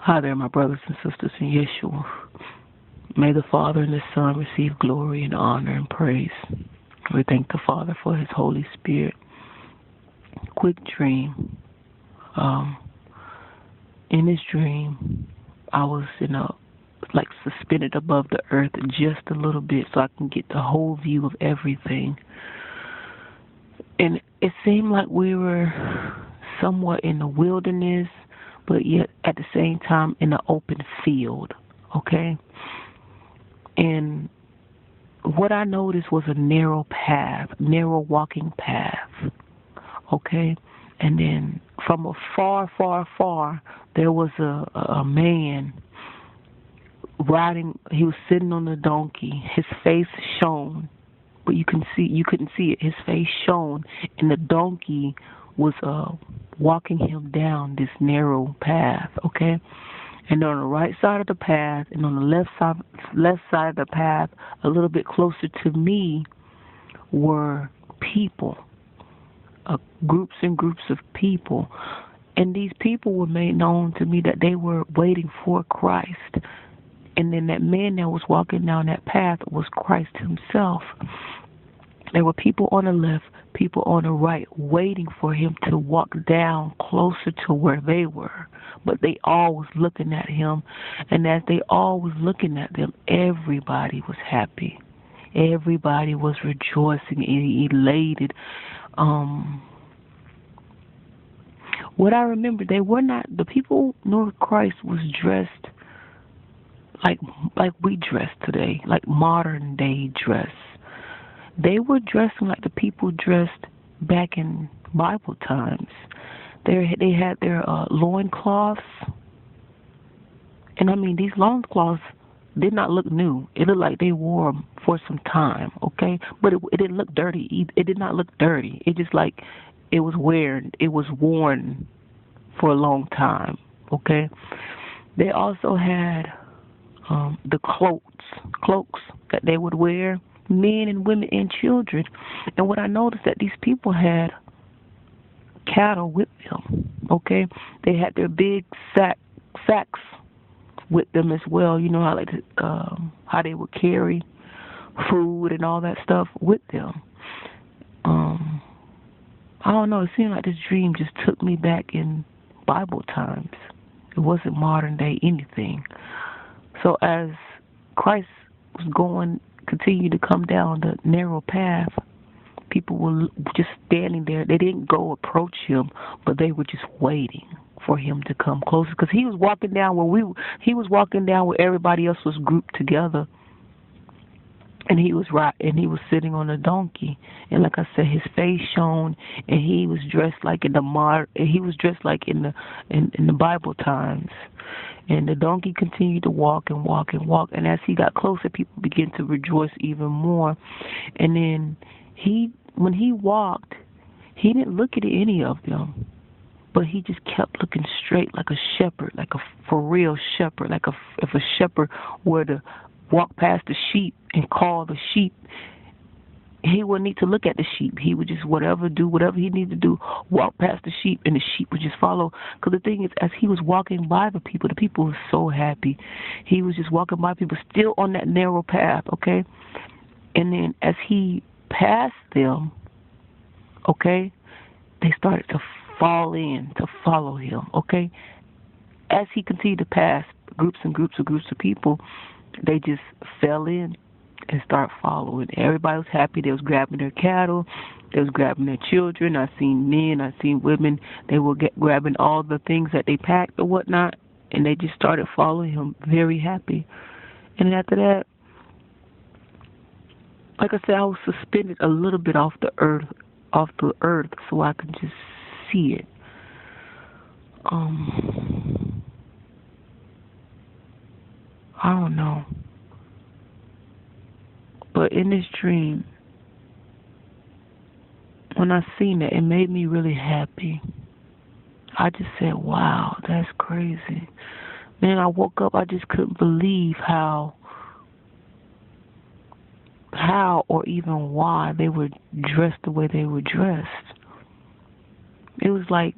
Hi there, my brothers and sisters in Yeshua. May the Father and the Son receive glory and honor and praise. We thank the Father for His Holy Spirit. Quick dream. Um, in this dream, I was like suspended above the earth just a little bit so I can get the whole view of everything. And it seemed like we were somewhat in the wilderness, but yet at the same time in an open field, okay? And what I noticed was a narrow path, narrow walking path, okay? And then from afar, far, there was a man riding. He was sitting on a donkey. His face shone, but you couldn't see it. His face shone, and the donkey was walking him down this narrow path, okay? And on the right side of the path and on the left side of the path, a little bit closer to me, were people, groups and groups of people. And these people were made known to me that they were waiting for Christ. And then that man that was walking down that path was Christ himself. There were people on the left, people on the right, waiting for him to walk down closer to where they were. But they all was looking at him, and as they all was looking at them, everybody was happy. Everybody was rejoicing and elated. What I remember, they were not, the people nor Christ was dressed like we dress today, like modern day dress. They were dressing like the people dressed back in Bible times. They had their loincloths. And I mean, these loincloths did not look new. It looked like they wore them for some time, okay? But it didn't look dirty. It did not look dirty. It just like it was worn for a long time, okay? They also had the cloaks that they would wear, men and women and children. And what I noticed that these people had cattle with them, okay? They had their big sacks with them as well. You know how they would carry food and all that stuff with them. I don't know, it seemed like this dream just took me back in Bible times. It wasn't modern day anything. So as Christ was continue to come down the narrow path, people were just standing there. They didn't go approach him, but they were just waiting for him to come closer, because he was walking down where everybody else was grouped together, and he was sitting on a donkey. And like I said, his face shone, and he was dressed like in the Bible times. And the donkey continued to walk and walk and walk. And as he got closer, people began to rejoice even more. And then when he walked, he didn't look at any of them, but he just kept looking straight, like a shepherd, like a for real shepherd, like if a shepherd were to walk past the sheep and call the sheep, he wouldn't need to look at the sheep. He would just do whatever he needed to do, walk past the sheep, and the sheep would just follow. Because the thing is, as he was walking by the people were so happy. He was just walking by people, still on that narrow path, okay? And then as he passed them, okay, they started to fall in to follow him, okay? As he continued to pass groups and groups of people, they just fell in and start following. Everybody was happy. They was grabbing their cattle. They was grabbing their children. I seen men. I seen women. They were grabbing all the things that they packed or whatnot, and they just started following him, very happy. And after that, like I said, I was suspended a little bit off the earth, so I could just see it. I don't know. But in this dream, when I seen it, it made me really happy. I just said, wow, that's crazy. Then I woke up, I just couldn't believe how or even why they were dressed the way they were dressed. It was like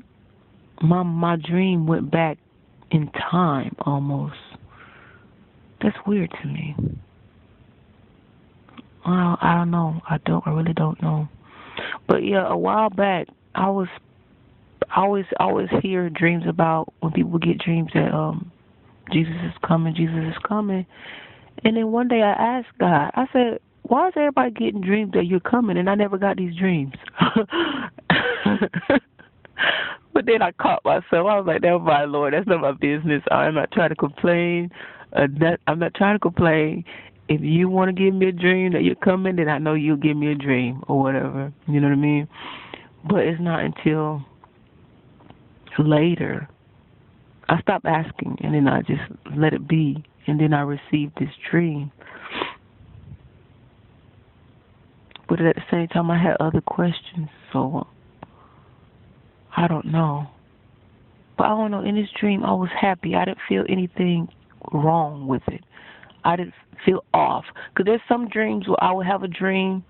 my dream went back in time almost. That's weird to me. Well, I don't know. I really don't know. But yeah, a while back, I always hear dreams about when people get dreams that Jesus is coming, Jesus is coming. And then one day I asked God, I said, why is everybody getting dreams that you're coming? And I never got these dreams. But then I caught myself. I was like, never mind, Lord, that's not my business. I'm not trying to complain. I'm not trying to complain. If you want to give me a dream that you're coming, then I know you'll give me a dream or whatever. You know what I mean? But it's not until later I stopped asking, and then I just let it be. And then I received this dream. But at the same time, I had other questions, so I don't know. But I don't know, in this dream, I was happy. I didn't feel anything wrong with it. I didn't feel off. Because there's some dreams where I would have a dream,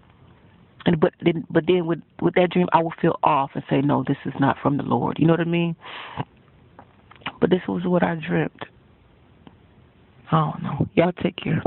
but then with that dream, I would feel off and say, no, this is not from the Lord. You know what I mean? But this was what I dreamt. I don't know. Y'all take care.